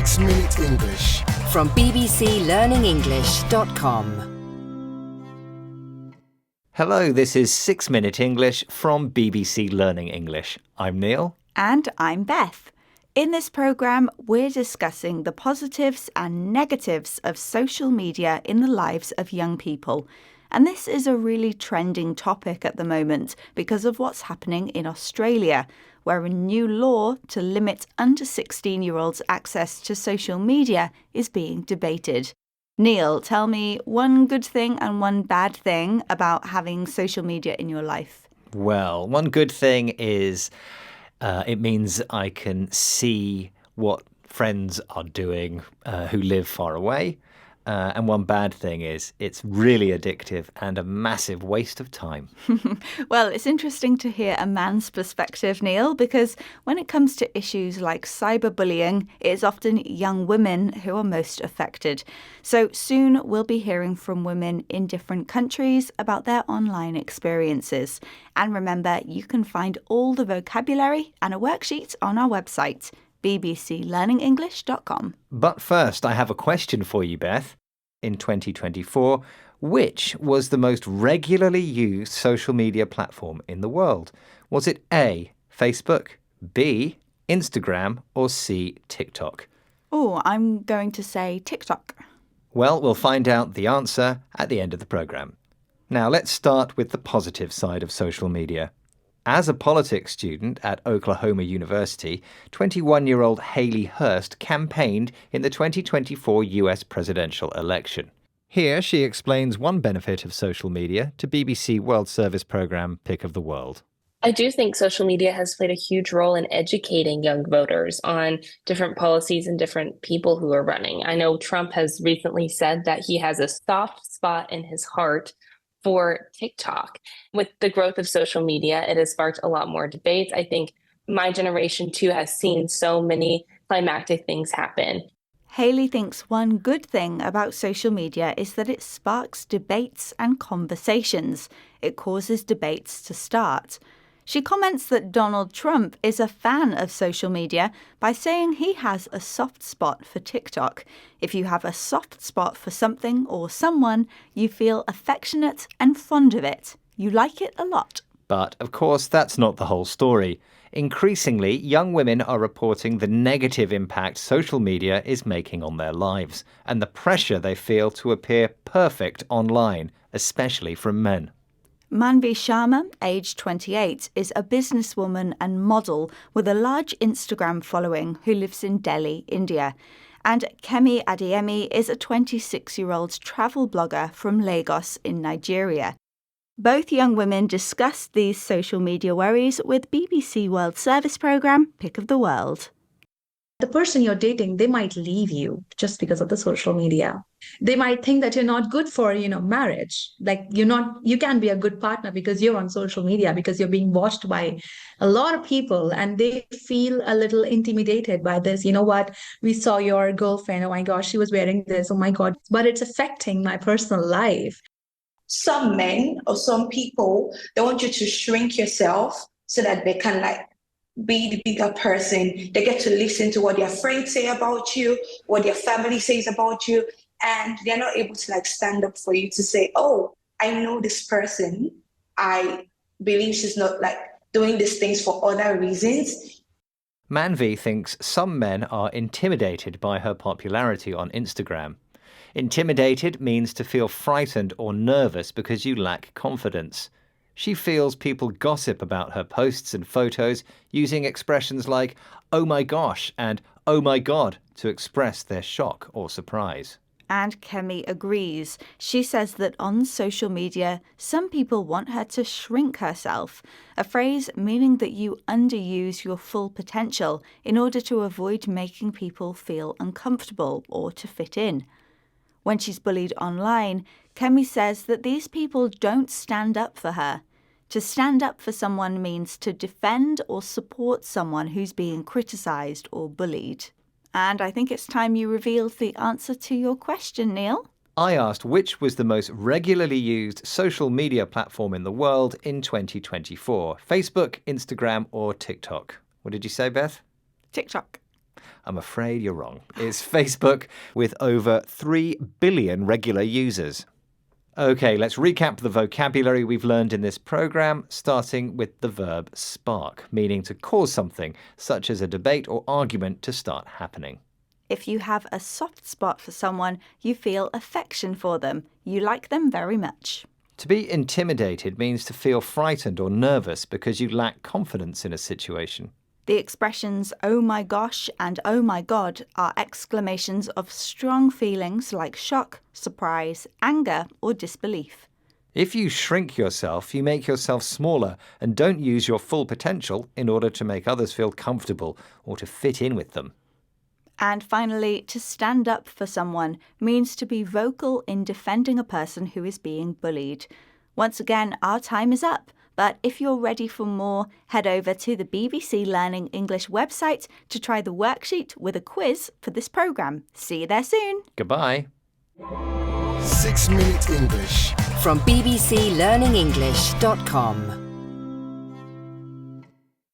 6-Minute English from bbclearningenglish.com. Hello, this is 6-Minute English from BBC Learning English. I'm Neil. And I'm Beth. In this programme, we're discussing the positives and negatives of social media in the lives of young people. And this is a really trending topic at the moment because of what's happening in Australia, where a new law to limit under 16-year-olds' access to social media is being debated. Neil, tell me one good thing and one bad thing about having social media in your life. Well, one good thing is it means I can see what friends are doing who live far away. And one bad thing is it's really addictive and a massive waste of time. Well, it's interesting to hear a man's perspective, Neil, because when it comes to issues like cyberbullying, it's often young women who are most affected. So soon we'll be hearing from women in different countries about their online experiences. And remember, you can find all the vocabulary and a worksheet on our website, bbclearningenglish.com. But first, I have a question for you, Beth. In 2024, which was the most regularly used social media platform in the world? Was it A, Facebook, B, Instagram, or C, TikTok? Oh, I'm going to say TikTok. Well, we'll find out the answer at the end of the programme. Now, let's start with the positive side of social media. As a politics student at Oklahoma University, 21-year-old Haley Hurst campaigned in the 2024 US presidential election. Here she explains one benefit of social media to BBC World Service programme Pick of the World. I do think social media has played a huge role in educating young voters on different policies and different people who are running. I know Trump has recently said that he has a soft spot in his heart for TikTok. With the growth of social media, it has sparked a lot more debates. I think my generation too has seen so many climactic things happen. Haley thinks one good thing about social media is that it sparks debates and conversations. It causes debates to start. She comments that Donald Trump is a fan of social media by saying he has a soft spot for TikTok. If you have a soft spot for something or someone, you feel affectionate and fond of it. You like it a lot. But, of course, that's not the whole story. Increasingly, young women are reporting the negative impact social media is making on their lives and the pressure they feel to appear perfect online, especially from men. Manvi Sharma, aged 28, is a businesswoman and model with a large Instagram following who lives in Delhi, India. And Kemi Adeyemi is a 26-year-old travel blogger from Lagos in Nigeria. Both young women discussed these social media worries with BBC World Service programme Pick of the World. The person you're dating, they might leave you just because of the social media. They might think that you're not good for, marriage. Like you can't be a good partner because you're on social media, because you're being watched by a lot of people and they feel a little intimidated by this. You know what? We saw your girlfriend. Oh my gosh, she was wearing this. Oh my God. But it's affecting my personal life. Some men or some people, they want you to shrink yourself so that they can be the bigger person. They get to listen to what their friends say about you, what their family says about you, and they're not able to stand up for you to say, oh, I know this person. I believe she's not doing these things for other reasons. Manvi thinks some men are intimidated by her popularity on Instagram. Intimidated means to feel frightened or nervous because you lack confidence. She feels people gossip about her posts and photos using expressions like, oh my gosh, and oh my God, to express their shock or surprise. And Kemi agrees. She says that on social media, some people want her to shrink herself, a phrase meaning that you underuse your full potential in order to avoid making people feel uncomfortable or to fit in. When she's bullied online, Kemi says that these people don't stand up for her. To stand up for someone means to defend or support someone who's being criticised or bullied. And I think it's time you revealed the answer to your question, Neil. I asked which was the most regularly used social media platform in the world in 2024, Facebook, Instagram or TikTok. What did you say, Beth? TikTok. I'm afraid you're wrong. It's Facebook with over 3 billion regular users. Okay, let's recap the vocabulary we've learned in this program, starting with the verb spark, meaning to cause something, such as a debate or argument, to start happening. If you have a soft spot for someone, you feel affection for them. You like them very much. To be intimidated means to feel frightened or nervous because you lack confidence in a situation. The expressions "oh my gosh" and "oh my god" are exclamations of strong feelings like shock, surprise, anger, or disbelief. If you shrink yourself, you make yourself smaller and don't use your full potential in order to make others feel comfortable or to fit in with them. And finally, to stand up for someone means to be vocal in defending a person who is being bullied. Once again, our time is up. But if you're ready for more, head over to the BBC Learning English website to try the worksheet with a quiz for this programme. See you there soon. Goodbye. 6 Minute English from bbclearningenglish.com.